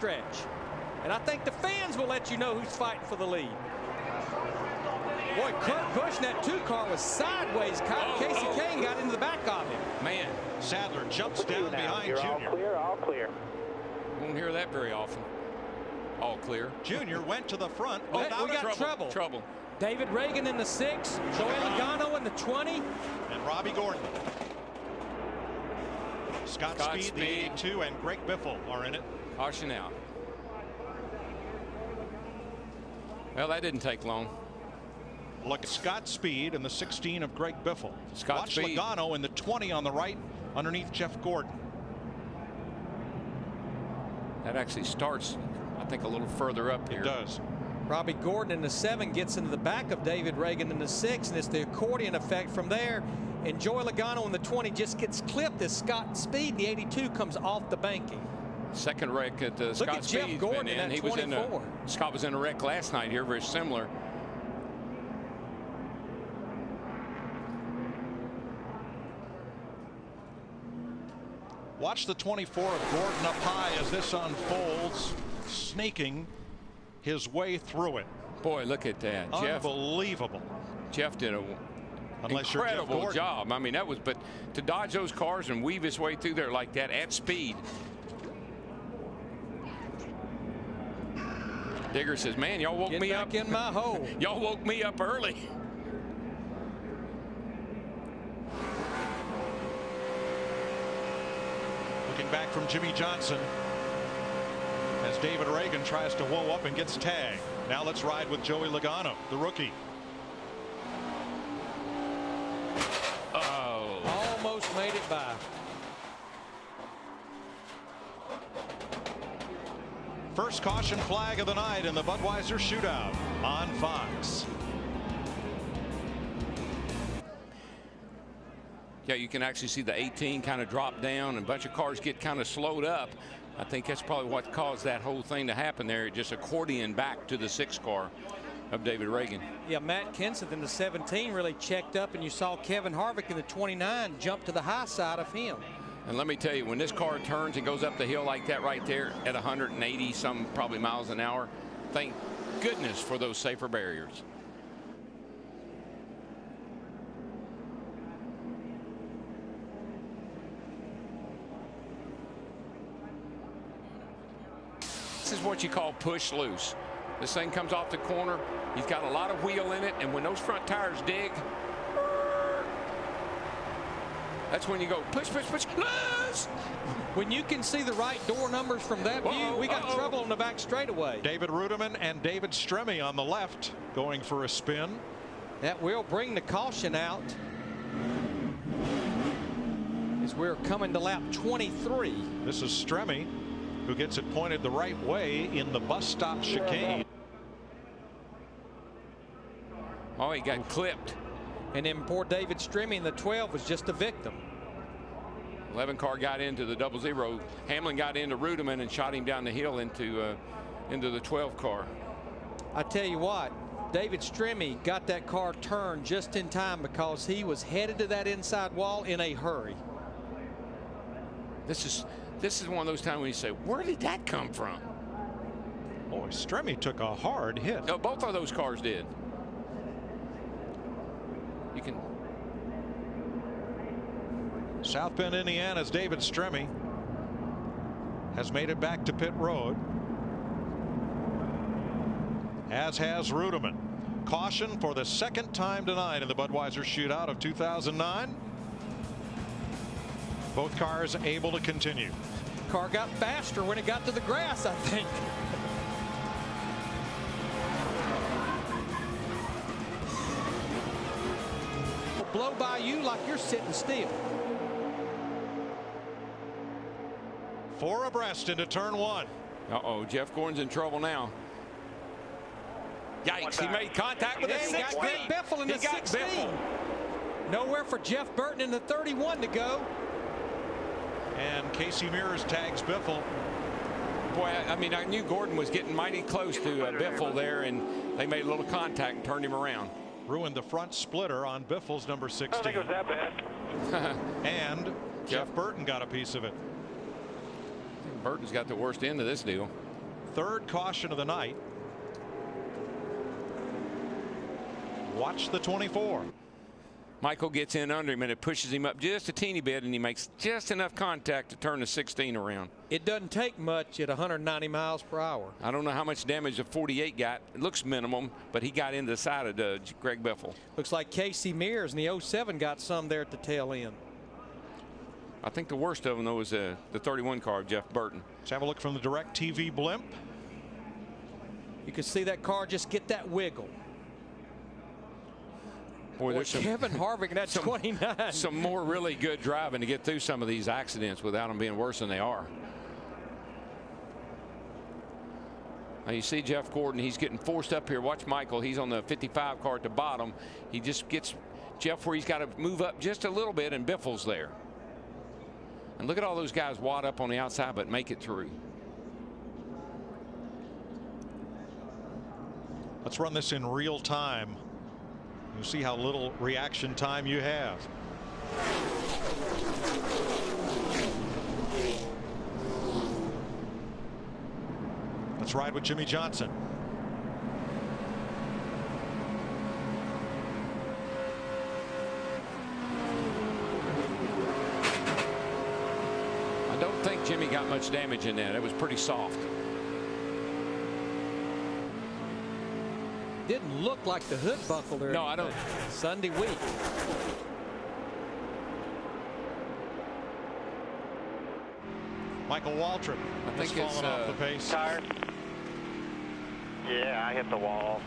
stretch. And I think the fans will let you know who's fighting for the lead. Boy, Kurt Busch in that 2 car was sideways. Casey Kane got into the back of him. Man, Sadler jumps down behind You're Junior. all clear, all clear. won't hear that very often. All clear. Junior went to the front. Oh, now we got trouble. David Reagan in the 6, Joey Logano in the 20. And Robbie Gordon. Scott Speed, the 82, and Greg Biffle are in it. Caution out. Well, that didn't take long. Look at Scott Speed in the 16 of Greg Biffle. Watch Speed. Logano in the 20 on the right underneath Jeff Gordon. That actually starts, I think, a little further up here. It does. Robbie Gordon in the 7 gets into the back of David Reagan in the 6, and it's the accordion effect from there. And Joey Logano in the 20 just gets clipped as Scott Speed, the 82, comes off the banking. Second wreck at Scott Jeff Speed's Gordon been in that He was in 24. Scott was in a wreck last night here, very similar. Watch the 24 of Gordon up high as this unfolds, snaking his way through it. Boy, look at that. Unbelievable. Jeff did a incredible job. I mean, that was, but to dodge those cars and weave his way through there like that at speed. Digger says, man, y'all woke me up in my hole. Y'all woke me up early. Looking back from Jimmy Johnson as David Reagan tries to whoa up and gets tagged. Now let's ride with Joey Logano, the rookie. Oh, almost made it by. First caution flag of the night in the Budweiser Shootout on Fox. Yeah, you can actually see the 18 kind of drop down and a bunch of cars get kind of slowed up. I think that's probably what caused that whole thing to happen there. It just accordion back to the 6 car of David Reagan. Yeah, Matt Kenseth in the 17 really checked up, and you saw Kevin Harvick in the 29 jump to the high side of him. And let me tell you, when this car turns and goes up the hill like that right there at 180 some probably miles an hour, thank goodness for those safer barriers. This is what you call push loose. This thing comes off the corner. You've got a lot of wheel in it, and when those front tires dig, that's when you go push, push, push, loose. When you can see the right door numbers from that view, we got trouble on the back straightaway. David Ruderman and David Stremme on the left going for a spin. That will bring the caution out as we're coming to lap 23. This is Stremme, who gets it pointed the right way in the bus stop chicane. Oh, he got clipped. And then poor David Stremme in the 12 was just a victim. 11 car got into the 00. Hamlin got into Ruderman and shot him down the hill into the 12 car. I tell you what, David Stremme got that car turned just in time because he was headed to that inside wall in a hurry. This is one of those times when you say, where did that come from? Boy, Stremme took a hard hit. No, both of those cars did. You can. South Bend, Indiana's David Stremme has made it back to pit road, as has Ruderman. Caution for the second time tonight in the Budweiser Shootout of 2009. Both cars able to continue. Car got faster when it got to the grass, I think. Blow by you like you're sitting still. 4 abreast into turn 1. Uh-oh, Jeff Gordon's in trouble now. Yikes, he made contact with the 16. Got Greg Biffle in the 16. Nowhere for Jeff Burton in the 31 to go. And Casey Mears tags Biffle. Boy, I mean, I knew Gordon was getting mighty close to Biffle there, and they made a little contact and turned him around. Ruined the front splitter on Biffle's number 16. I don't think it was that bad. And Jeff Burton got a piece of it. Burton's got the worst end of this deal. Third caution of the night. Watch the 24. Michael gets in under him and it pushes him up just a teeny bit, and he makes just enough contact to turn the 16 around. It doesn't take much at 190 miles per hour. I don't know how much damage the 48 got. It looks minimum, but he got into the side of Greg Biffle. Looks like Casey Mears in the 07 got some there at the tail end. I think the worst of them, though, was the 31 car of Jeff Burton. Let's have a look from the DirecTV blimp. You can see that car just get that wiggle. Boy, there's Kevin Harvick in that 29. Some more really good driving to get through some of these accidents without them being worse than they are. Now you see Jeff Gordon, he's getting forced up here. Watch Michael, he's on the 55 car at the bottom. He just gets Jeff where he's got to move up just a little bit, and Biffle's there. And look at all those guys wad up on the outside but make it through. Let's run this in real time. You see how little reaction time you have. Let's ride with Jimmy Johnson. I don't think Jimmy got much damage in that. It was pretty soft. Didn't look like the hood buckled or no, I don't. Sunday week. Michael Waltrip. I think it's fallen off the pace. Tire. Yeah, I hit the wall.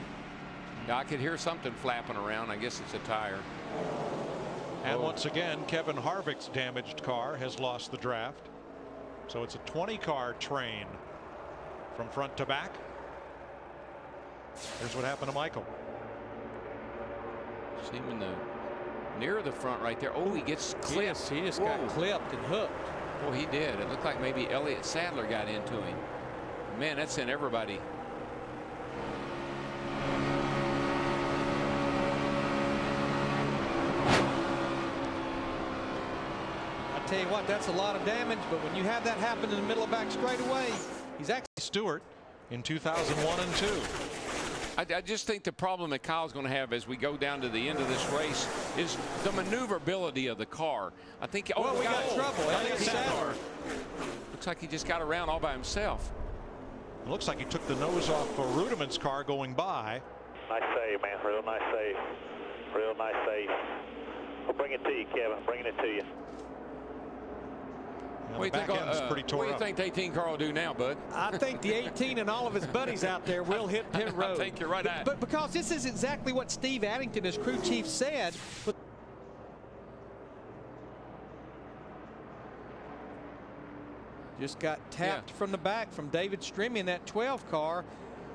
Yeah, I could hear something flapping around. I guess it's a tire. And once again, Kevin Harvick's damaged car has lost the draft. So it's a 20-car train from front to back. Here's what happened to Michael. See him in the near the front right there. Oh, he gets clipped. Yes, he just got clipped and hooked. Oh, he did. It looked like maybe Elliott Sadler got into him. Man, that sent everybody. I tell you what, that's a lot of damage, but when you have that happen in the middle of back straightaway, he's actually Stewart in 2001 and 2. I just think the problem that Kyle's going to have as we go down to the end of this race is the maneuverability of the car. I think. Oh, we got trouble. Elliott Sadler. Looks like he just got around all by himself. It looks like he took the nose off of Rudiman's car going by. Nice save, man. Real nice save. Real nice save. We'll bring it to you, Kevin. Bringing it to you. The back end's pretty tore what do you up. think the 18 car will do now, bud? I think the 18 and all of his buddies out there will hit pit road. I think you're right. But because this is exactly what Steve Addington, as crew chief, said. Just got tapped from the back from David Stremme in that 12 car.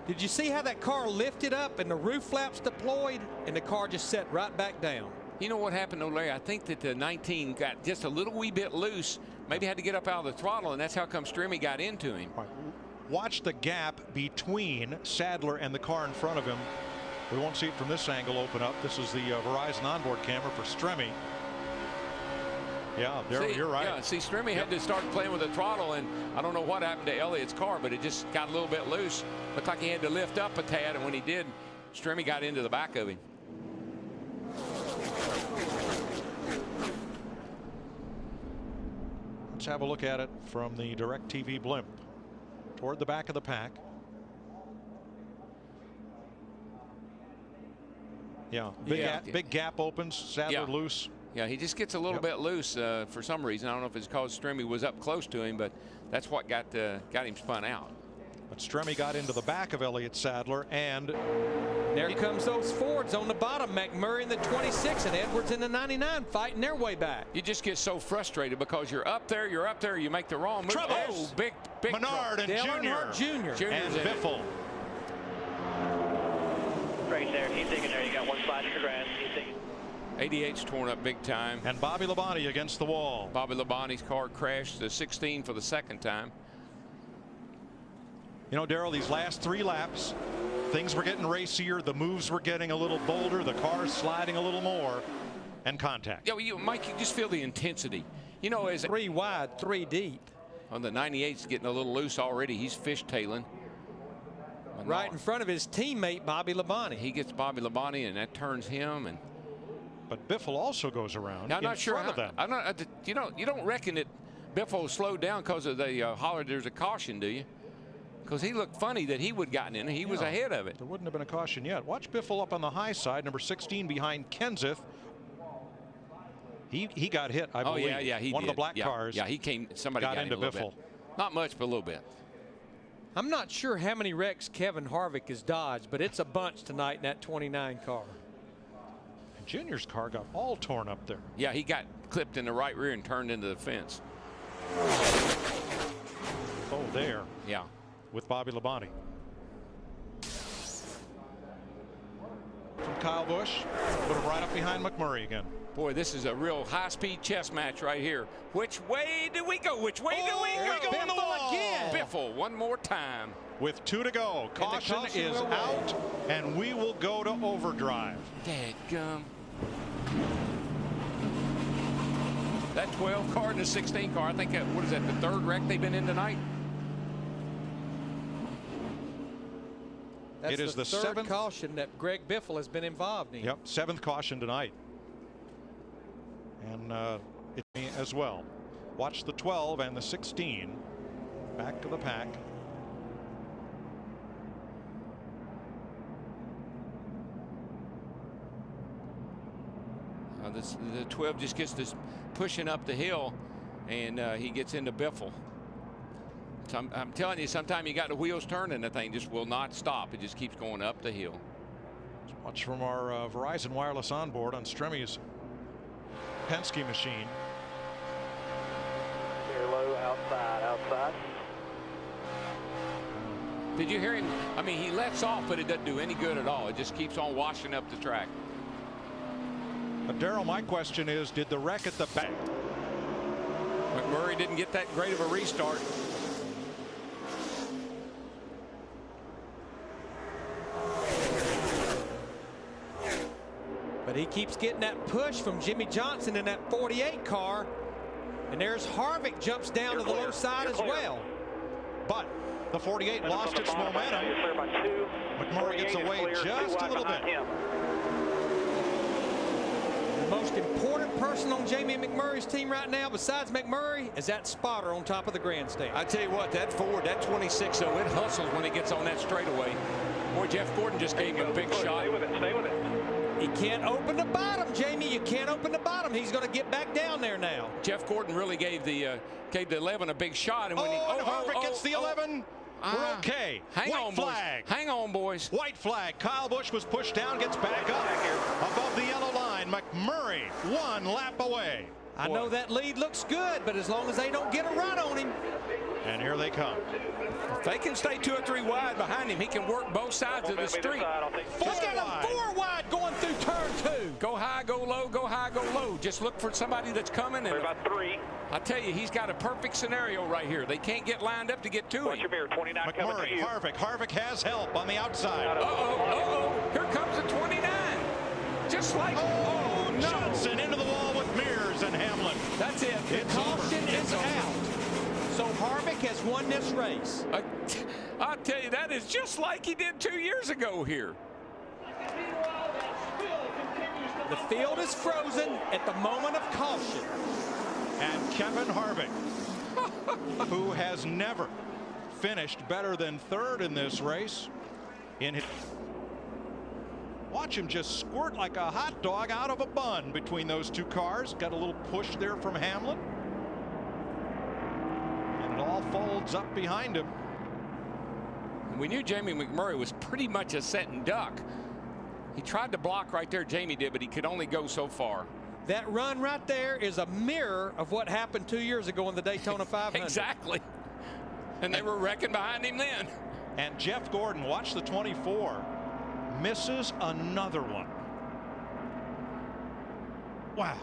Did you see how that car lifted up and the roof flaps deployed and the car just set right back down? You know what happened, though, Larry? I think that the 19 got just a little wee bit loose. Maybe had to get up out of the throttle, and that's how come Stremme got into him. Right. Watch the gap between Sadler and the car in front of him. We won't see it from this angle open up. This is the Verizon onboard camera for Stremme. Yeah, you're right. Yeah, see, Stremme had to start playing with the throttle, and I don't know what happened to Elliott's car, but it just got a little bit loose. Looked like he had to lift up a tad, and when he did, Stremme got into the back of him. Let's have a look at it from the DirecTV blimp toward the back of the pack. Yeah, big gap opens. Sadler loose. Yeah, he just gets a little bit loose for some reason. I don't know if it's because Stremme was up close to him, but that's what got him spun out. But Stremme got into the back of Elliott Sadler, and there comes those Fords on the bottom. McMurray in the 26 and Edwards in the 99 fighting their way back. You just get so frustrated because you're up there, you make the wrong move. Trouble. Oh, big Menard and Junior. And Biffle. Right there. He's digging there. You got one slide in the grass. He's digging. 88's torn up big time. And Bobby Labonte against the wall. Bobby Labonte's car crashed to 16 for the second time. You know, Darrell, these last 3 laps, things were getting racier. The moves were getting a little bolder. The car's sliding a little more. And contact. Yeah, Mike, you just feel the intensity. You know, as 3 wide, 3 deep. On the 98's getting a little loose already. He's fishtailing. right in front of his teammate Bobby Labonte. He gets Bobby Labonte, and that turns him. And but Biffle also goes around. I'm not sure front of them. I'm not. You don't reckon that Biffle slowed down because of the holler there's a caution, do you? Because he looked funny that he would gotten in. He was ahead of it. There wouldn't have been a caution yet. Watch Biffle up on the high side, number 16 behind Kenseth. He got hit, I believe. Oh yeah, he One did. of the black cars. Yeah, he came. Somebody got into in a little Biffle. bit. Not much, but a little bit. I'm not sure how many wrecks Kevin Harvick has dodged, but it's a bunch tonight in that 29 car. And Junior's car got all torn up there. Yeah, he got clipped in the right rear and turned into the fence. Oh, there. Yeah. With Bobby Labonte. From Kyle Busch, put him right up behind McMurray again. Boy, this is a real high-speed chess match right here. Which way do we go? Which way do we go? Biffle on the wall. Again. Biffle, one more time. With 2 to go. Caution is out, and we will go to overdrive. Dadgum. That 12 car and the 16 car, I think, what is that, the third wreck they've been in tonight? That's it is the third 7th caution that Greg Biffle has been involved in. Yep, 7th caution tonight. And it's me as well. Watch the 12 and the 16 back to the pack. The 12 just gets this pushing up the hill, and he gets into Biffle. So I'm telling you, sometimes you got the wheels turning, the thing just will not stop. It just keeps going up the hill. Watch from our Verizon wireless onboard on Stremmy's Penske machine. Clear low, outside. Did you hear him? I mean, he lets off, but it doesn't do any good at all. It just keeps on washing up the track. But Darrell, my question is, did the wreck at the back? McMurray didn't get that great of a restart. But he keeps getting that push from Jimmy Johnson in that 48 car. And there's Harvick jumps down to the low side as well. But the 48 lost its momentum. McMurray gets away just a little bit. The most important person on Jamie McMurray's team right now, besides McMurray, is that spotter on top of the grandstand. I tell you what, that Ford, that 26, though, it hustles when it gets on that straightaway. Boy, Jeff Gordon just gave him a big shot. Stay with it. He can't open the bottom, Jamie. You can't open the bottom. He's going to get back down there now. Jeff Gordon really gave the 11 a big shot. And when Harvick gets the 11. We're okay. Hang White on, flag. Boys. Hang on, boys. White flag. Kyle Busch was pushed down, gets back up above the yellow line. McMurray 1 lap away. I know that lead looks good, but as long as they don't get a run on him. And here they come. If they can stay 2 or 3 wide behind him, he can work both sides of the street. Look at him, 4 wide going through turn 2. Go high, go low, go high, go low. Just look for somebody that's coming. And about 3. I tell you, he's got a perfect scenario right here. They can't get lined up to get to him. Your 29 McMurray, Harvick has help on the outside. Here comes the 29. Just like, no. Johnson into the wall with Mears and Hamlin. That's it. The caution is out. So Harvick has won this race. I'll tell you, that is just like he did 2 years ago here. The field is frozen at the moment of caution. And Kevin Harvick, who has never finished better than 3rd in this race, watch him just squirt like a hot dog out of a bun between those 2 cars. Got a little push there from Hamlin. And it all folds up behind him. We knew Jamie McMurray was pretty much a setting duck. He tried to block right there, Jamie did, but he could only go so far. That run right there is a mirror of what happened 2 years ago in the Daytona 500. Exactly. And they were wrecking behind him then. And Jeff Gordon, watch the 24, misses another one. Wow.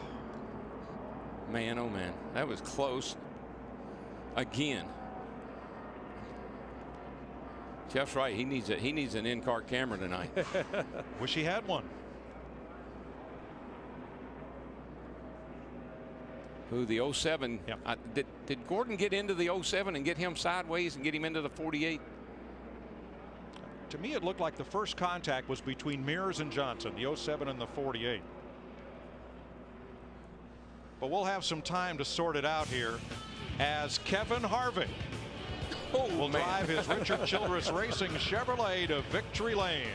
Man, oh man, that was close again. Jeff's right. He needs an in-car camera tonight. Wish he had one. Who, the 07? Yep. Did Gordon get into the 07 and get him sideways and get him into the 48? To me, it looked like the first contact was between Mears and Johnson, the 07 and the 48. But we'll have some time to sort it out here as Kevin Harvick will drive his Richard Childress Racing Chevrolet to victory lane.